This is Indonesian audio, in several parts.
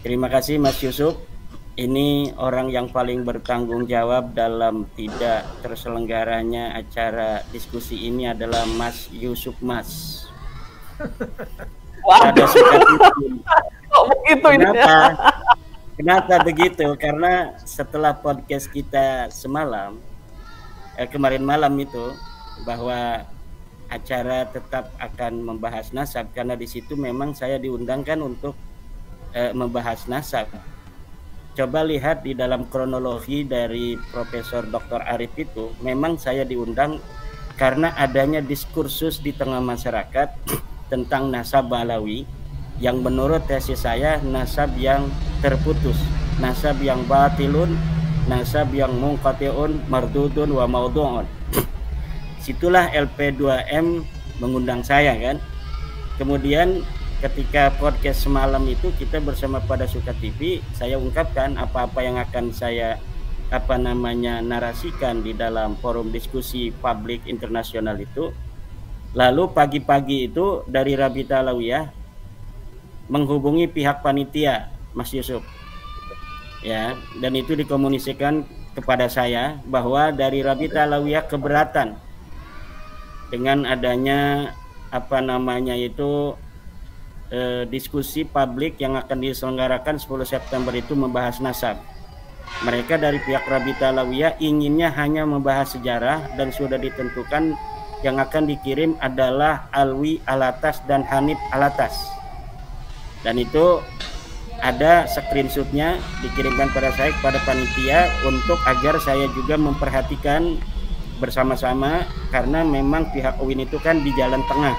Terima kasih Mas Yusuf. Ini orang yang paling bertanggung jawab dalam tidak terselenggaranya acara diskusi ini adalah Mas Yusuf Mas. Ada suka kok begitu ini? Kenapa begitu? Karena setelah podcast kita semalam, kemarin malam itu, bahwa acara tetap akan membahas nasab, karena di situ memang saya diundangkan untuk membahas nasab. Coba lihat di dalam kronologi dari Profesor Dr. Arif itu, memang saya diundang karena adanya diskursus di tengah masyarakat tentang nasab Alawi yang menurut tesis saya nasab yang terputus, nasab yang batilun, nasab yang munqati'un, mardudun wa maudhu'un. Situlah LP2M mengundang saya kan. Kemudian ketika podcast semalam itu kita bersama Pada Suka TV, saya ungkapkan apa-apa yang akan saya narasikan di dalam forum diskusi publik internasional itu. Lalu pagi-pagi itu dari Rabita Alawiyah menghubungi pihak panitia, Mas Yusuf. Ya, dan itu dikomunikasikan kepada saya bahwa dari Rabita Alawiyah keberatan dengan adanya diskusi publik yang akan diselenggarakan 10 September itu membahas nasab. Mereka dari pihak Rabita Alawiyah inginnya hanya membahas sejarah dan sudah ditentukan yang akan dikirim adalah Alwi Alatas dan Hanif Alatas. Dan itu ada screenshotnya dikirimkan pada saya kepada panitia untuk agar saya juga memperhatikan bersama-sama, karena memang pihak UIN itu kan di jalan tengah.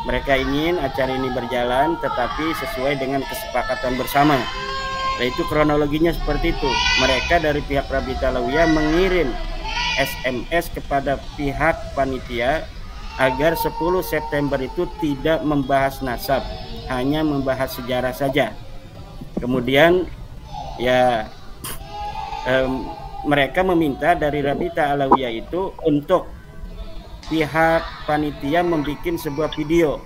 Mereka ingin acara ini berjalan tetapi sesuai dengan kesepakatan bersama. Nah, itu kronologinya seperti itu. Mereka dari pihak Rabita Alawiyah mengirim SMS kepada pihak panitia agar 10 September itu tidak membahas nasab, hanya membahas sejarah saja. Kemudian ya mereka meminta dari Rabita Alawiyah itu untuk pihak panitia membuat sebuah video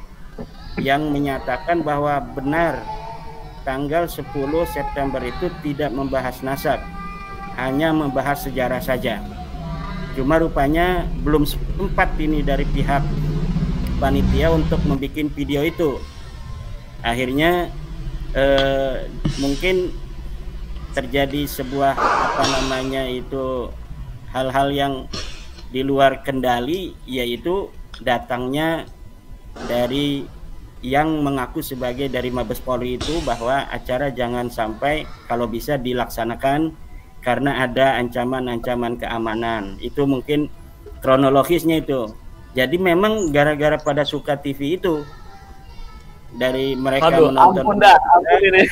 yang menyatakan bahwa benar tanggal 10 September itu tidak membahas nasab, hanya membahas sejarah saja. Cuma rupanya belum sempat ini dari pihak panitia untuk membuat video itu. Akhirnya mungkin terjadi sebuah hal-hal yang di luar kendali, yaitu datangnya dari yang mengaku sebagai dari Mabes Polri itu bahwa acara jangan sampai kalau bisa dilaksanakan karena ada ancaman-ancaman keamanan. Itu mungkin kronologisnya itu. Jadi memang gara-gara Pada Suka TV itu dari mereka menonton. Ampun ini.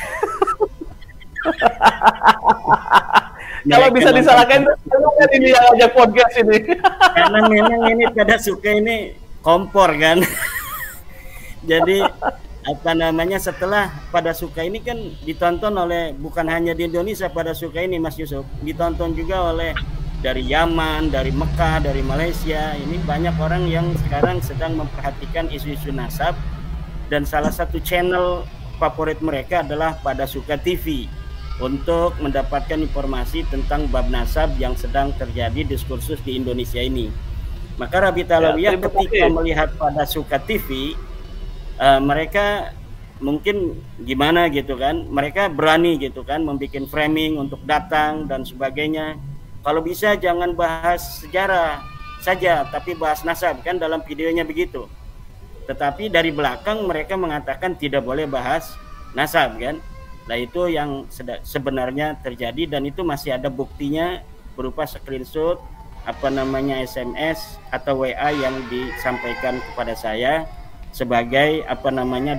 Kalau bisa disalahkan ini yang ajak podcast ini. Karena memang ini Pada Suka ini kompor kan. Jadi setelah Pada Suka ini kan ditonton oleh bukan hanya di Indonesia, Pada Suka ini Mas Yusuf ditonton juga oleh dari Yaman, dari Mekah, dari Malaysia. Ini banyak orang yang sekarang sedang memperhatikan isu-isu nasab, dan salah satu channel favorit mereka adalah Pada Suka TV untuk mendapatkan informasi tentang bab nasab yang sedang terjadi diskursus di Indonesia ini. Maka Rabita Alawiyah ketika melihat Pada Suka TV, mereka mungkin gimana gitu kan, mereka berani gitu kan membuat framing untuk datang dan sebagainya. Kalau bisa jangan bahas sejarah saja tapi bahas nasab, kan dalam videonya begitu. Tetapi dari belakang mereka mengatakan tidak boleh bahas nasab kan. Nah, itu yang sebenarnya terjadi, dan itu masih ada buktinya berupa screenshot SMS atau WA yang disampaikan kepada saya sebagai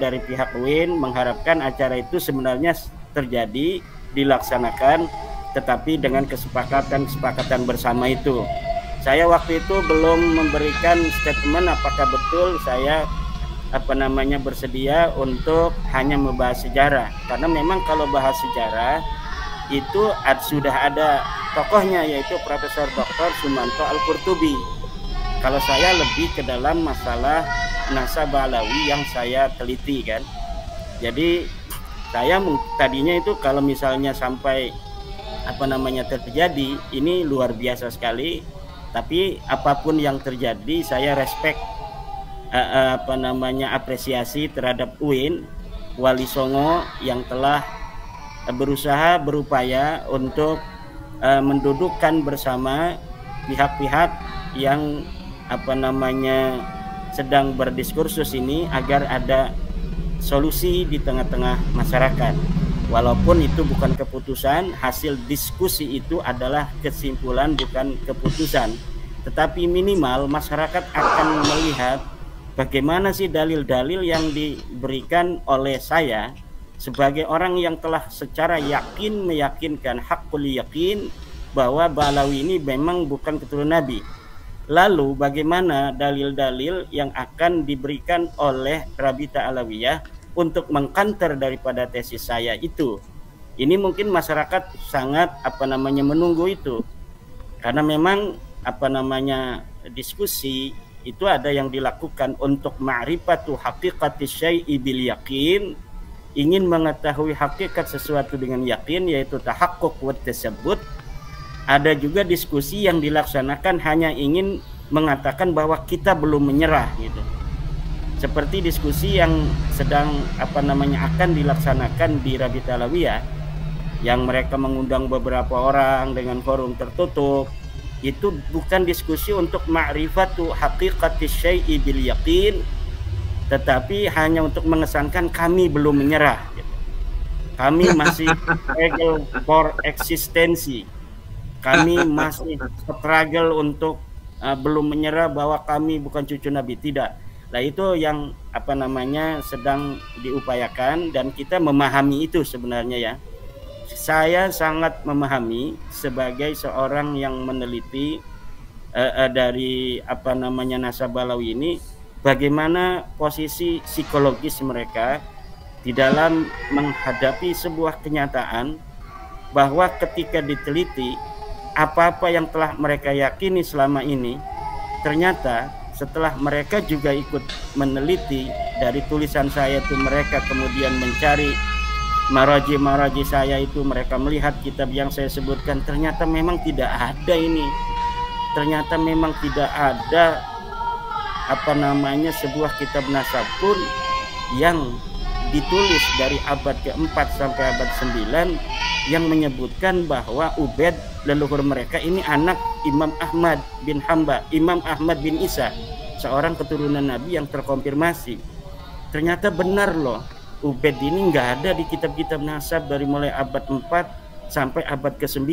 dari pihak UIN mengharapkan acara itu sebenarnya terjadi, dilaksanakan, tetapi dengan kesepakatan bersama itu. Saya waktu itu belum memberikan statement apakah betul saya bersedia untuk hanya membahas sejarah, karena memang kalau bahas sejarah itu sudah ada tokohnya, yaitu Profesor Dr. Sumanto Al-Qurtubi. Kalau saya lebih ke dalam masalah nasab Alawi yang saya teliti kan. Jadi Saya tadinya itu kalau misalnya sampai apa namanya terjadi, ini luar biasa sekali. Tapi apapun yang terjadi, saya respect apa namanya apresiasi terhadap UIN Wali Songo yang telah berusaha berupaya untuk mendudukkan bersama pihak-pihak yang apa namanya sedang berdiskursus ini agar ada solusi di tengah-tengah masyarakat. Walaupun itu bukan keputusan, hasil diskusi itu adalah kesimpulan bukan keputusan. Tetapi minimal masyarakat akan melihat bagaimana sih dalil-dalil yang diberikan oleh saya sebagai orang yang telah secara yakin meyakinkan hakul yakin bahwa Ba'alawi ini memang bukan keturunan Nabi. Lalu bagaimana dalil-dalil yang akan diberikan oleh Rabita Alawiyah untuk mengkanter daripada tesis saya itu? Ini mungkin masyarakat sangat apa namanya menunggu itu. Karena memang apa namanya diskusi itu ada yang dilakukan untuk ma'rifatu haqiqati syai'i bil yakin, ingin mengetahui hakikat sesuatu dengan yakin, yaitu tahaqquq wa tasabbut. Ada juga diskusi yang dilaksanakan hanya ingin mengatakan bahwa kita belum menyerah gitu. Seperti diskusi yang sedang apa namanya akan dilaksanakan di Rabita Alawiyah, yang mereka mengundang beberapa orang dengan forum tertutup. Itu bukan diskusi untuk ma'rifatu haqiqati syai'i bil yaqin, tetapi hanya untuk mengesankan kami belum menyerah gitu. Kami masih struggle for eksistensi. Kami masih struggle untuk belum menyerah bahwa kami bukan cucu Nabi, tidak. Nah itu yang apa namanya sedang diupayakan dan kita memahami itu sebenarnya ya. Saya sangat memahami sebagai seorang yang meneliti dari apa namanya nasab Ba'alawi ini, bagaimana posisi psikologis mereka di dalam menghadapi sebuah kenyataan bahwa ketika diteliti apa-apa yang telah mereka yakini selama ini, ternyata setelah mereka juga ikut meneliti dari tulisan saya itu, mereka kemudian mencari maraji saya itu, mereka melihat kitab yang saya sebutkan, ternyata memang tidak ada ini. Ternyata memang tidak ada apa namanya sebuah kitab nasab pun yang ditulis dari abad ke-4 sampai abad 9 yang menyebutkan bahwa Ubaid leluhur mereka ini anak Imam Ahmad bin Hambal, Imam Ahmad bin Isa, seorang keturunan Nabi yang terkonfirmasi. Ternyata benar loh, Ubaid ini nggak ada di kitab-kitab nasab dari mulai abad 4 sampai abad ke-9.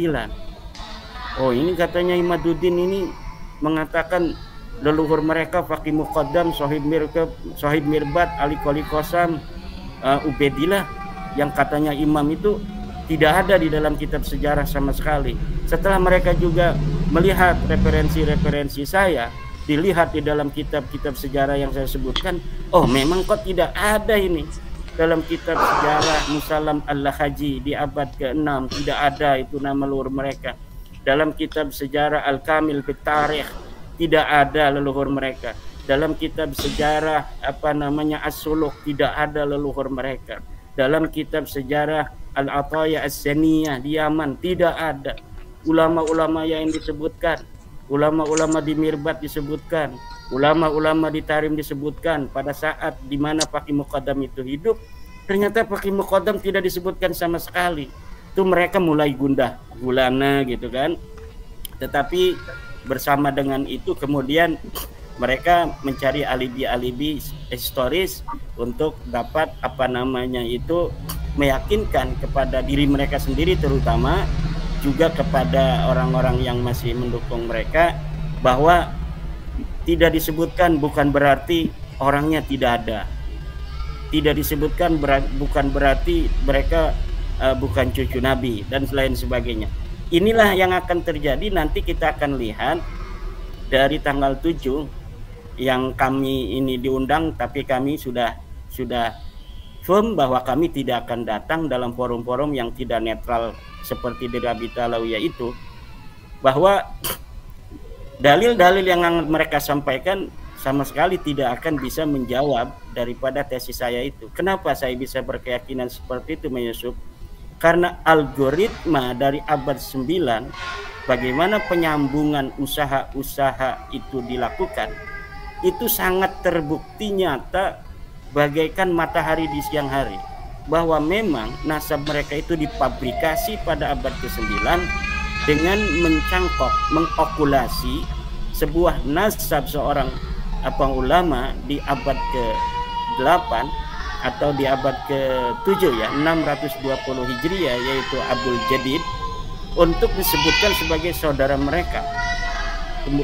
Oh ini katanya Imaduddin ini mengatakan leluhur mereka Faqih Muqaddam, Sohib Mirbat, Ali Qoli Qasam, Ubaidillah, yang katanya imam itu tidak ada di dalam kitab sejarah sama sekali. Setelah mereka juga melihat referensi-referensi saya, dilihat di dalam kitab-kitab sejarah yang saya sebutkan, oh memang kok tidak ada ini. Dalam kitab sejarah Musallam Al-Lahaji di abad ke-6 tidak ada itu nama leluhur mereka. Dalam kitab sejarah Al-Kamil Fit Tarikh tidak ada leluhur mereka. Dalam kitab sejarah apa namanya As-Suluk tidak ada leluhur mereka. Dalam kitab sejarah Al-Ataya As-Saniyah di Yaman tidak ada. Ulama-ulama yang disebutkan, ulama-ulama di Mirbat disebutkan, ulama-ulama di Tarim disebutkan pada saat di mana Faqih Muqaddam itu hidup, ternyata Faqih Muqaddam tidak disebutkan sama sekali. Itu mereka mulai gundah gulana gitu kan. Tetapi bersama dengan itu kemudian mereka mencari alibi-alibi historis untuk dapat apa namanya itu meyakinkan kepada diri mereka sendiri, terutama juga kepada orang-orang yang masih mendukung mereka, bahwa tidak disebutkan bukan berarti orangnya tidak ada. Tidak disebutkan bukan berarti mereka bukan cucu Nabi dan lain sebagainya. Inilah yang akan terjadi nanti. Kita akan lihat dari tanggal 7 yang kami ini diundang, tapi kami sudah firm bahwa kami tidak akan datang dalam forum-forum yang tidak netral seperti di Rabita Alawiyah itu, bahwa dalil-dalil yang mereka sampaikan sama sekali tidak akan bisa menjawab daripada tesis saya itu. Kenapa saya bisa berkeyakinan seperti itu, Mas Yusuf? Karena algoritma dari abad 9, bagaimana penyambungan usaha-usaha itu dilakukan, itu sangat terbukti nyata bagaikan matahari di siang hari. Bahwa memang nasab mereka itu dipabrikasi pada abad ke-9 dengan mencangkok, mengokulasi sebuah nasab seorang ulama di abad ke-8 atau di abad ke-7 ya, 620 Hijriah, yaitu Abdul Jadid, untuk disebutkan sebagai saudara mereka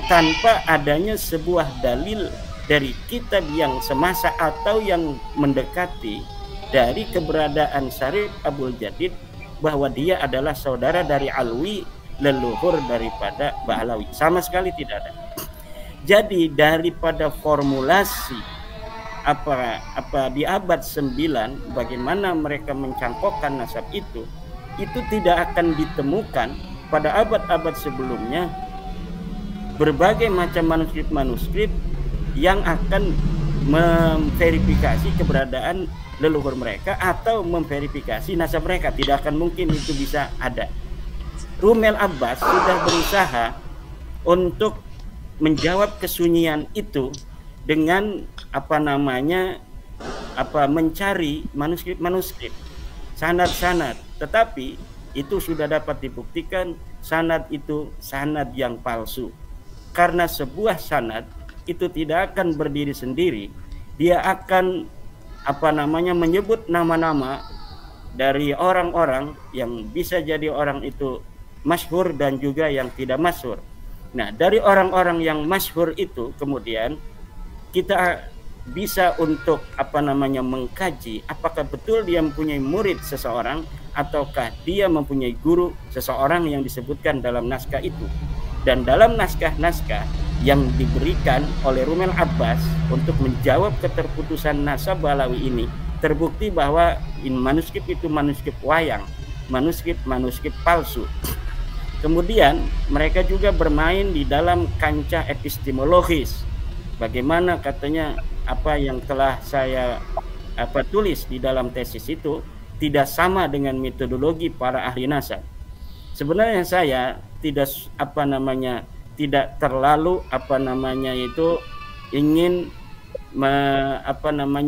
tanpa adanya sebuah dalil dari kitab yang semasa atau yang mendekati dari keberadaan Syarif Abdul Jadid bahwa dia adalah saudara dari Alwi, leluhur daripada Ba'alawi. Sama sekali tidak ada. Jadi daripada formulasi apa di abad 9 bagaimana mereka mencangkokkan nasab itu tidak akan ditemukan pada abad-abad sebelumnya berbagai macam manuskrip-manuskrip yang akan memverifikasi keberadaan leluhur mereka atau memverifikasi nasab mereka. Tidak akan mungkin itu bisa ada. Rumel Abbas sudah berusaha untuk menjawab kesunyian itu dengan mencari manuskrip-manuskrip, sanad-sanad, tetapi itu sudah dapat dibuktikan sanad itu sanad yang palsu. Karena sebuah sanad itu tidak akan berdiri sendiri, dia akan menyebut nama-nama dari orang-orang yang bisa jadi orang itu masyhur dan juga yang tidak masyhur. Nah, dari orang-orang yang masyhur itu kemudian kita bisa untuk mengkaji apakah betul dia mempunyai murid seseorang ataukah dia mempunyai guru seseorang yang disebutkan dalam naskah itu. Dan dalam naskah-naskah yang diberikan oleh Rumel Abbas untuk menjawab keterputusan nasab Ba'alawi ini, terbukti bahwa manuskrip itu manuskrip wayang, manuskrip palsu. Kemudian mereka juga bermain di dalam kancah epistemologis. Bagaimana katanya apa yang telah saya tulis di dalam tesis itu tidak sama dengan metodologi para ahli nasab. Sebenarnya saya tidak tidak terlalu ingin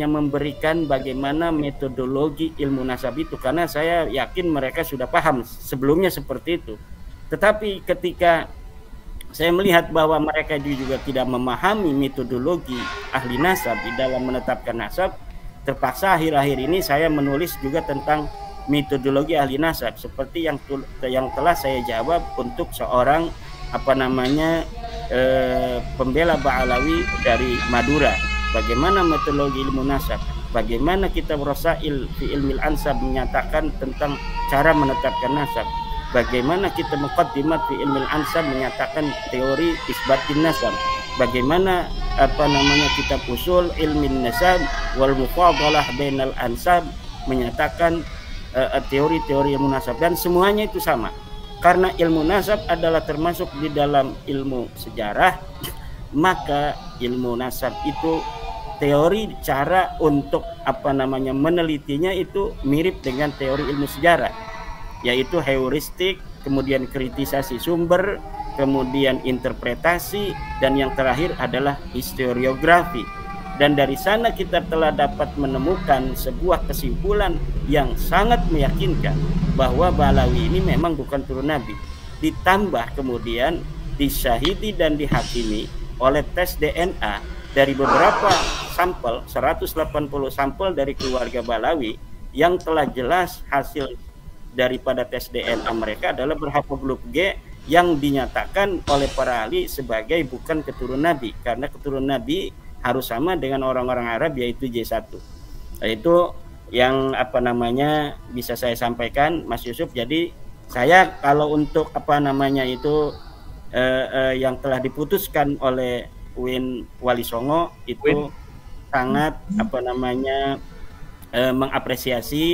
memberikan bagaimana metodologi ilmu nasab itu, karena saya yakin mereka sudah paham sebelumnya seperti itu. Tetapi ketika saya melihat bahwa mereka juga tidak memahami metodologi ahli nasab di dalam menetapkan nasab, terpaksa akhir-akhir ini saya menulis juga tentang metodologi ahli nasab seperti yang telah saya jawab untuk seorang pembela Ba'alawi dari Madura. Bagaimana metodologi ilmu nasab, bagaimana kitab Rasail fi Ilmil Ansab menyatakan tentang cara menetapkan nasab, bagaimana kita Muqaddimat fi Ilmil Ansab menyatakan teori isbatin nasab, bagaimana kitab Usul Ilmin Nasab wal Mufadalah Bainal Ansab menyatakan teori-teori ilmu nasab, dan semuanya itu sama. Karena ilmu nasab adalah termasuk di dalam ilmu sejarah, maka ilmu nasab itu teori cara untuk menelitinya itu mirip dengan teori ilmu sejarah, yaitu heuristik, kemudian kritisasi sumber, kemudian interpretasi, dan yang terakhir adalah historiografi. Dan dari sana kita telah dapat menemukan sebuah kesimpulan yang sangat meyakinkan bahwa Ba'alawi ini memang bukan turun Nabi. Ditambah kemudian disyahidi dan dihakimi oleh tes DNA dari beberapa sampel, 180 sampel dari keluarga Ba'alawi, yang telah jelas hasil daripada tes DNA mereka adalah berhaplogrup G yang dinyatakan oleh para ahli sebagai bukan keturunan Nabi, karena keturunan Nabi harus sama dengan orang-orang Arab, yaitu J1. Nah, itu yang bisa saya sampaikan, Mas Yusuf. Jadi saya kalau untuk yang telah diputuskan oleh UIN Wali Songo itu sangat mengapresiasi